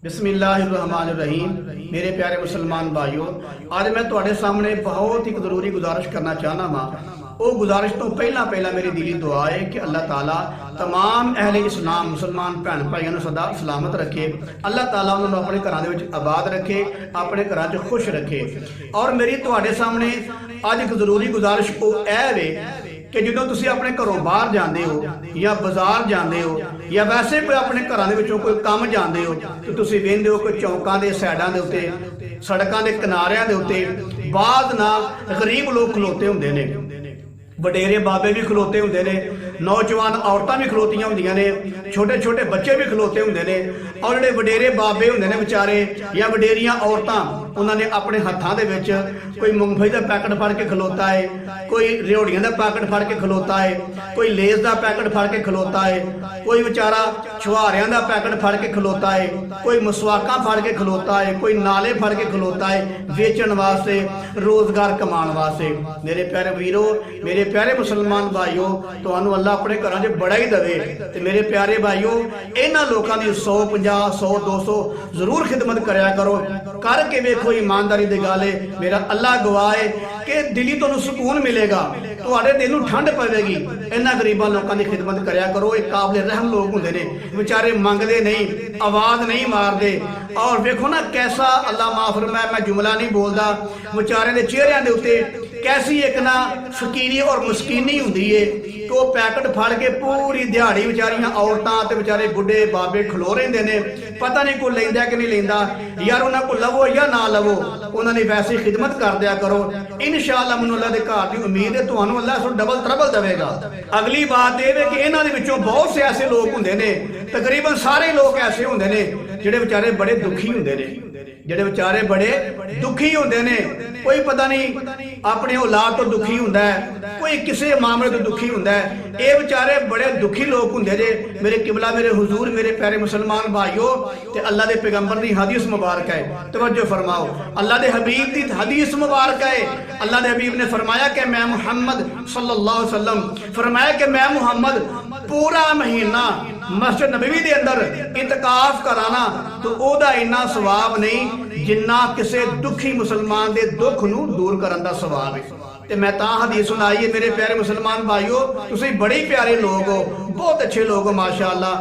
बिस्मिल्लाहिर्रहमानिर्रहीम। मेरे प्यारे मुसलमान भाइयों, आज मैं तुहाडे सामने बहुत ही जरूरी गुजारिश करना चाहना वा। वो गुजारिश तो पहला मेरी दिली दुआ है कि अल्लाह ताला तमाम अहले इस्लाम मुसलमान भैन भाइयों को सदा सलामत रखे। अल्लाह ताला उन्होंने अपने घरों में आबाद रखे, अपने घरों खुश रखे। और मेरी तुहाडे सामने अज एक जरूरी गुजारिश वो है कि जो तुम अपने घरों बाहर जाते हो या बाजार जाते हो या वैसे कोई अपने घरों कोई काम जाते हो तो तुम वेंदे हो कोई चौकों के साइडों के उत्ते, सड़कों के किनारियां के उत्ते बाद ना गरीब लोग खलोते होंदे ने, वडेरे बाबे भी खलोते होंदे ने, नौजवान औरतां भी खलोतियां होंदियां ने, छोटे छोटे बच्चे भी खलोते होंदे ने। और जिहड़े वडेरे बाबे होंदे ने बेचारे या वडेरियां औरतां, उन्होंने अपने हत्थां दे विच कोई मूंगफली का पैकेट फड़ के खलोता है, कोई रिओड़ियां का पैकेट फड़ के खलोता है, कोई लेस का पैकेट फड़ के खलोता है, कोई बेचारा छुहारियां का पैकेट फड़ के खलोता है, कोई मसवाकां फड़ के खलोता है, कोई नाले फड़ के खलोता है वेचण वास्ते, रोजगार कमाने वास्ते। मेरे प्यारे वीरों, मेरे प्यारे मुसलमान भाइयों, तो अल्लाह अपने घरों च बड़ा ही दवे। तो मेरे प्यारे भाइयों, इन्हां लोगों की 150 100 200 जरूर खिदमत करया करो। करके वेखो, ईमानदारी दी गल है, मेरा अल्लाह गवाह है कि दिली तुहानूं सुकून मिलेगा, तुहाडे दिल नूं ठंड पवेगी। इन्हां गरीबां लोगों की खिदमत करया करो। एक काबिल रहम लोग हुंदे ने, बेचारे मंगदे नहीं, आवाज नहीं मारते। और वेखो ना कैसा, अल्लाह माफ फरमाए, मैं जुमला नहीं बोलता, बेचारे दे चेहरिਆਂ ਦੇ ਉੱਤੇ कैसी एक ना फकीरी और मुस्कीनी हुंदी है कि वो पैकेट फड़ के पूरी दिहाड़ी बेचारियां औरतां ते बेचारे बुढ़े बाबे खलो रहिंदे ने, पता नहीं कोई लैंदा कि नहीं लैंदा। यार उन्हां को लवो या ना लवो, उन्होंने वैसे खिदमत कर दिया करो। इंशाअल्लाह मैनूं अल्लाह दे घर दी उम्मीद है, तुहानूं अल्लाह इस डबल ट्रबल देवेगा। अगली बात यह है कि इन्हां दे विचों बहुत से ऐसे लोग हुंदे ने, तकरीबन सारे लोग ऐसे हुंदे ने जिहड़े बेचारे बड़े दुखी हुंदे ने, जिहड़े बेचारे बड़े दुखी हुंदे ने। कोई पता नहीं अपने औलाद तो दुखी हुंदा है, कोई किसी मामले तो दुखी हुंदा है। ये बेचारे बड़े दुखी लोग हुंदे जे। मेरे किबला, मेरे हुजूर, मेरे प्यारे मुसलमान भाइयों, ते अल्लाह दे पैगंबर दी हदीस मुबारक है, तवज्जो फरमाओ। अल्लाह दे हबीब दी हदीस मुबारक है। अल्लाह दे हबीब ने फरमाया कि मैं मुहम्मद सल्लल्लाहु अलैहि वसल्लम फरमाया कि मैं मुहम्मद पूरा महीना मस्जिद नबवी दे अंदर इतकाफ कराना तो ओदा इन्ना सवाब नहीं जिन्ना किसी दुखी मुसलमान दे दुख नूं दूर करन दा सवाब है। ते मैं तां हदीस सुनाई है। मेरे प्यारे मुसलमान भाइयों, तुसीं बड़े प्यारे लोग हो, बहुत अच्छे लोग हो माशाअल्लाह।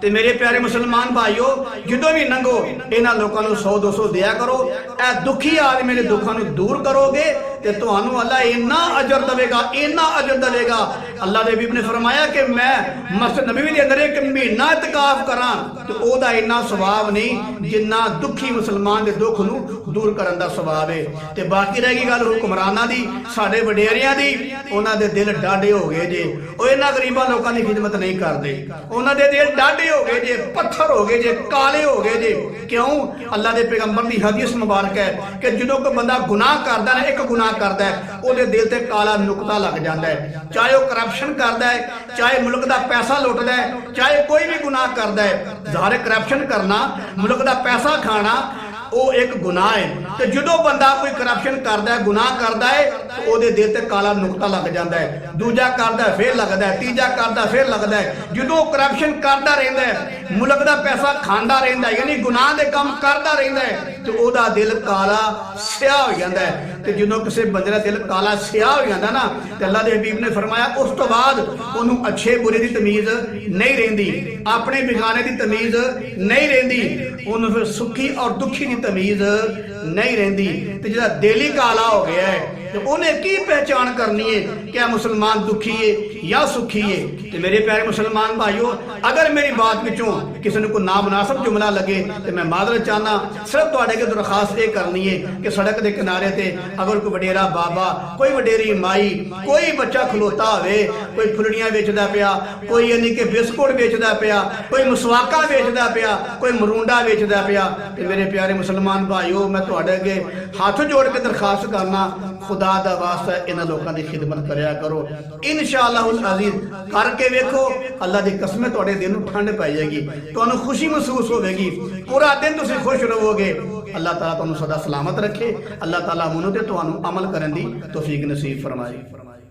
ते मेरे प्यारे मुसलमान भाइयों, जो भी नंगो इन्हां लोकां नूं 100 200 दिया करो। ए दुखी आदमी मेरे दुखों नूं दूर करोगे ते तुहानूं अल्लाह इन्ना अजर देवेगा, इन्ना अजर देवेगा। अल्लाह दे हबीब ने फरमाया कि मैं मस्जिद नबवी दे अंदर एक महीना इतकाफ करां तो ओदा इन्ना सवाब नहीं जिन्ना दुखी मुसलमान दे दुख नूं दूर करन दा सवाब है। ते बाकी रह गई गल हुक्मरानां दी, साडे वडेरियां दी, उन्हां दे दिल डाढे हो गए जे। ओ इन्हां गरीबां लोकां दी खिदमत नहीं करदे, उन्हां दे दिल डाढे हो गए जे, पत्थर हो गए जे, काले हो गए जे। क्यों? अल्लाह दे पैगंबर दी हदीस मुबारक है कि जो कोई बंदा गुनाह करदा ना, एक गुनाह करदा है, ओदे दिल ते काला नुकता लग जांदा है। चाहे वो करप्शन करदा है, चाहे मुल्क दा पैसा लुटदा है, चाहे कोई भी गुनाह करदा है। ज़ाहिर करप्शन करना, मुल्क दा पैसा खाना वो एक गुनाह है। तो जो बंदा कोई करप्शन करता है, गुनाह करता है, तो वो दिल से काला नुकता लग जाता है। दूजा करता है फिर लगता है, तीजा करता फिर लगता है। जो करप्शन करता रहता है, मुल्क का पैसा खाता रहता है, यानी गुनाह के काम करता रहता है, तो वह दिल काला स्याह हो जाता है। तो जो किसी बंदे का दिल काला स्याह हो जाता ना, तो अल्लाह के हबीब ने फरमाया उस तो बाद उन्होंने अच्छे बुरे की तमीज नहीं रहिंदी, अपने बिगाने की तमीज नहीं रहिंदी, उन्होंने फिर सुखी और दुखी की तमीज नहीं रहिंदी। तो जो दिल ही काला हो गया है तो उन्हें की पहचान करनी है क्या मुसलमान दुखी है या सुखी है। तो मेरे प्यारे मुसलमान भाइयों, अगर मेरी बात विचों किसी ने कोई नामुनासिब जुमला लगे तो मैं मादरत चाहना। सिर्फ तुहाडे के दरखास्त ये करनी है कि सड़क के किनारे ते अगर कोई वडेरा बाबा, कोई वडेरी माई, कोई बच्चा खलोता होवे, कोई फुलड़ियां बेचदा पिया, कोई यानी कि बिस्कुट बेचदा पिया, कोई मसवाका बेचदा पिया, कोई मरूंडा बेचदा पिया, तो मेरे प्यारे मुसलमान भाइयों, मैं तुहाडे अगे हाथ जोड़ के दरखास्त करना, खुदा दा वास्ता इन्हां लोकां दी खिदमत करया करो। इंशाअल्लाहुल अज़ीज़ करके वेखो, अल्लाह दी कसम तुहाडे दिल नूं ठंड पै जाएगी, तुहानूं खुशी महसूस होवेगी, पूरा दिन तुसीं खुश रहोगे। अल्लाह ताला तुहानूं सदा सलामत रखे। अल्लाह ताला मुनूं ते तुहानूं अमल करन दी तौफीक नसीब फरमाए।